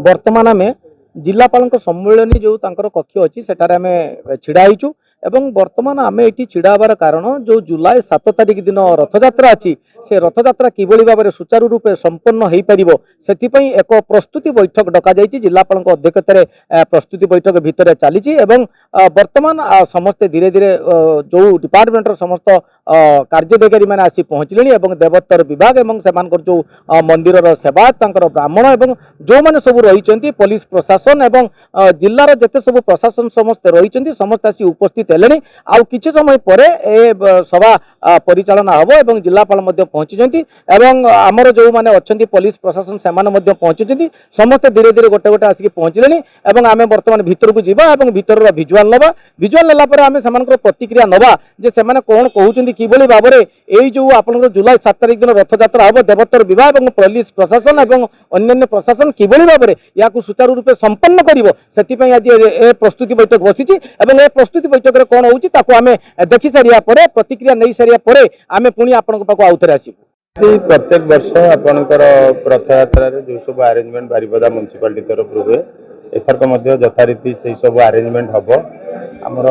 वर्तमान आम जिलापाल सम्मिलनी जो कक्ष अच्छी सेठार आम छिड़ा होइचु एवं वर्तमान आम ये छिड़ा हबार कारण जो जुलाई 7 तारिख दिन रथयात्रा अच्छी से रथयात्रा किभली भाव में सुचारू रूपे संपन्न हो पार से एक प्रस्तुति बैठक डक जिलापाल अध्यक्षतार प्रस्तुति बैठक भितर चली वर्तमान समस्ते धीरे धीरे जो डिपार्टमेंट समस्त कार्याधिकारी मैंने आसी पहुँचले देवोत्तर विभाग और जो मंदिर सेवायत ब्राह्मण एवं जो मैंने सब रही पुलिस प्रशासन एवं जिलार जिते सब प्रशासन समस्ते रही समस्त आसी उपस्थित हेले आउ किछि समय पर सभा परिचालना हम एवं जिलापाल पहुंची आमर जो मैंने अच्छा पुलिस प्रशासन से पहुंची समस्ते धीरे धीरे गोटे गोटे आसिक पहुँचले आम बर्तमान भितर को जावा और भितर भिजुआल नवा भिजुआल नेलापर आम से प्रतिक्रिया नवा जे से कौन कहते किभली भाव में यही जो आप जुलाई 7 तारिख दिन रथयात्रा हम देवोत्तर विभाग और पुलिस प्रशासन और अन्य प्रशासन किभली भाव में या सुचारू रूपे संपन्न कर आज ए प्रस्तुति बैठक बसी ए प्रस्तुति बैठक में कौन होमें देखी सारिया प्रतिक्रिया नहीं सारिया आम पुणी आपण आउ थे आसबू। प्रत्येक वर्ष आपणकर रथयात्रा जो सब आरेंजमेंट बारिपदा म्युनिसिपालिटी तरफ हुए एथरक यथारीति से सब आरेंजमेंट हम आमर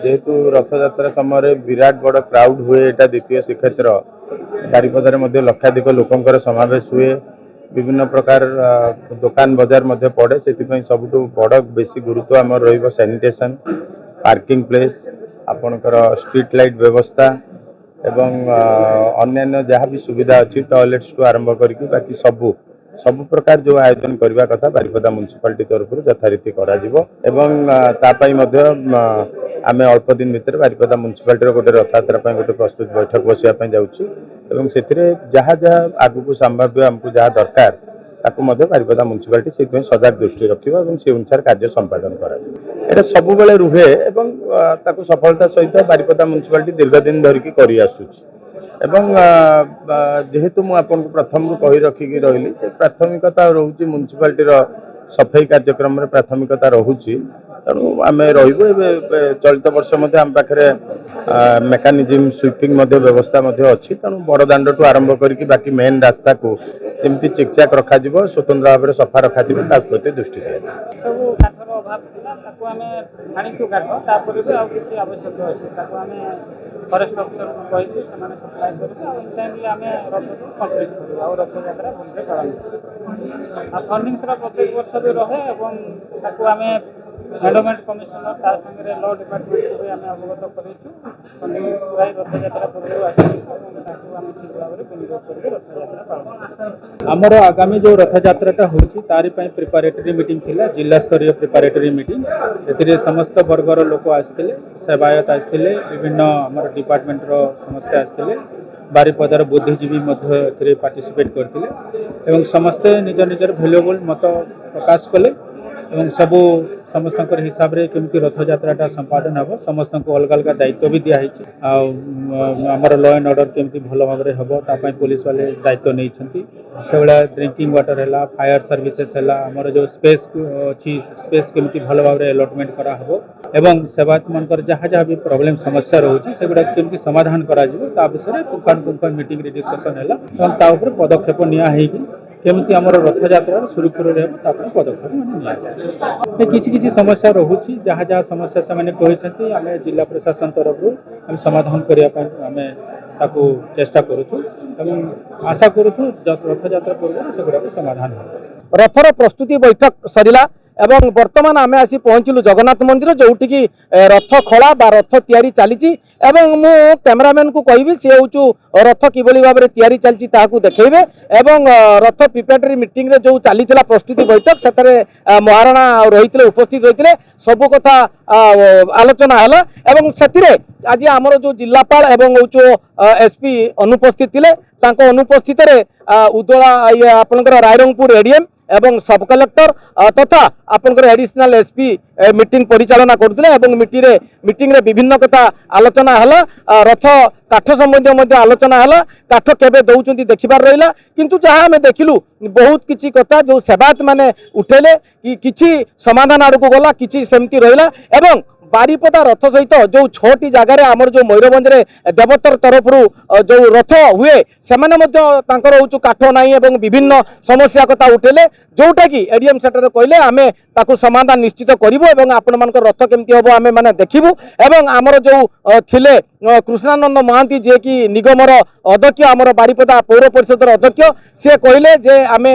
जेहेतु रथयात्रा समय विराट बड़ क्राउड हुए यहाँ द्वितीय श्रीक्षेत्र बारिपदार लक्षाधिक लोकंर समावेश हुए विभिन्न प्रकार दुकान बजार पड़े से सबुठ बड़ बेसी गुरुत्व आम रैनिटेशन पार्किंग प्लेस आपणकर स्ट्रीट लाइट व्यवस्था एवं अन्य जहाँ भी सुविधा अच्छी टॉयलेट्स टू आरंभ करके बाकी सबू प्रकार जो आयोजन करने कथा बारिपदा म्युनिसिपालिटी तरफ यथारीति आम अल्प दिन भितर बारिपदा म्युनिसिपालिटी गोटे रथयात्रा गोटे प्रस्तुत बैठक बसवाई जाऊँ से जहाँ जहाँ आगू संभाव्य आमको जहाँ दरकार बारिपदा म्युनिसिपालिटी से सजग दृष्टि रखा से अनुसार कार्य संपादन करा सब बेले रुहे सफलता सहित बारिपदा म्युनिसिपालिटी दीर्घ दिन धरिकी कर आसुची एवं जेहेतु मुझे प्रथम कही रखिकी रही प्राथमिकता रोचे म्युनिसिपालिटी सफाई कार्यक्रम में प्राथमिकता रोचे तेणु आम चलित वर्ष आम पाखे मेकानिजम स्वीपिंग व्यवस्था अच्छी तेणु बड़दाण्ड ठू आरंभ करके बाकी मेन रास्ता को जमी चेकचाक रखा स्वतंत्र भाव में सफा रखा प्रति दृष्टि फरेस्ट अफिसर को कही सप्लाई कर फंडिंग प्रत्येक वर्ष भी रहे आम एंडोमेंट कमिशनर संगे लॉ डिपार्टमेंट को भी आम अवगत करूँ फंडिंग रथयात्रा पूर्व आमर आगामी जो रथयात्रा होची तारी प्रिपारेटरी मीटिंग थिला जिला स्तरीय प्रिपारेटरी मीटिंग ए समस्त वर्गर लोक आसते सेवायत आसते विभिन्न आमर डिपार्टमेंट समस्ते आसते बारिपदार बुद्धिजीवी पार्टिसिपेट करते समस्ते निज निजर भैल्युएबल मत प्रकाश कले सबू समस्त हिसाब से केमती रथयात्रा संपादन हम समस्त को अलग अलग दायित्व भी दिखाई आमर लॉ एंड ऑर्डर केमती भल भाव में हम पुलिस वाले दायित्व नहीं से भाया ड्रिंकिंग वाटर है फायर सर्विसेस है आमर जो स्पेस अच्छी स्पेस केमती भल भाव में अलॉटमेंट करा हबो एवं सेवायत मनकर जहाँ जहाँ भी प्रॉब्लम समस्या रोचे से गुड़ा केमती समाधान करा विषय पुंखानुपुंख मीटिंग डिस्कसन है पदक्षेप निया केमती आमर रथयात्रा सुरक्षित रहा पदक्षेप किसी समस्या रोचे जहाँ जहाँ समस्या से कहते आम जिला प्रशासन तरफ आम समाधान करने चेष्टा करुँ आशा करुँ रथयात्रा पूर्व से गुड़ा समाधान हो। रथर प्रस्तुति बैठक सरिला एवं वर्तमान आम आसी पहुँचलु जगन्नाथ मंदिर जोटि की रथ खड़ा बा रथ तैयारी चली एवं मु कैमरामैन को कहबी सी हूँ रथ किभली भाव में तैयारी चलती देखेबे एवं रथ प्रिपेरेटरी मीटिंग रे जो चली प्रस्तुति बैठक से महाराणा रही उपस्थित रही सबु कथा आलोचना है एवं से आज आमर जो जिलापाल एवं जो एसपी अनुपस्थित थे अनुपस्थित उदला आपंकर रायरंगपुर एडीएम एवं सब कलेक्टर तथा आपंकर एडिशनल एसपी মিটিং পরিচালনা করুଥିଲେ এবং মিটিং রে বিভিন্ন কথা আলোচনা হলা রথ কাঠ সম্বন্ধীয় মধ্যে আলোচনা হলা কাঠ কেবে দৌঁচନ୍ତି দেখিবার রহিলা কিন্তু যাহা আমি দেখিলু বহুত কিছু কথা যে সেবায়ত মানে উঠেলে কিছু সমাধান আড়କୁ গলা কিছু সেমতি রহিলা এবং বারিপদা রথ সহিত যে 6টি জায়গায় আমার যে ময়ূরভঞ্জে দেবতর তরফরু যে রথ হুয়ে সেমানে মধ্য তাঙ্কর হচ্ছে কাঠ নাই এবং বিভিন্ন সমস্যা কথা উঠেলে जोटा कि एडीएम सेक्टर कहले आमे ताकू समाधान निश्चित करिवो एवं आपण मानकर रथ केमती हबो आमे माने देखिबु एवं आमर जो थिले कृष्णानंद महांती जे कि निगमर अध्यक्ष आमर बारिपदा पौर परिषदर अध्यक्ष से कहले जे आमे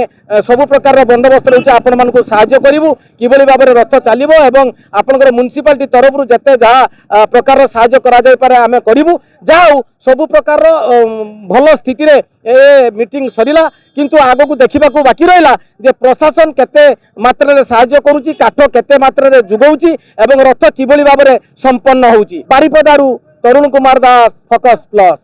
सब प्रकार बंदोबस्त रही आपण मानकू सहाय्य करिवु किबळी भाबरे रथ चलिबो एवं आपनकर म्युनिसिपालिटी तरफरु जते जहा प्रकार सहाय्य करा जाय पारे आमे करिवु जाऊ सब प्रकार भल स्थिति रे ए मीटिंग सरिला किंतु आगो को देखा बाकी रहा जे प्रशासन केते मात्रा रे सहाय्य करूची काठ केते मात्रा रे जुगौची एवं रथ किबळी भाबरे संपन्न होउची बारिपदारू तरुण कुमार दास फोकस प्लस।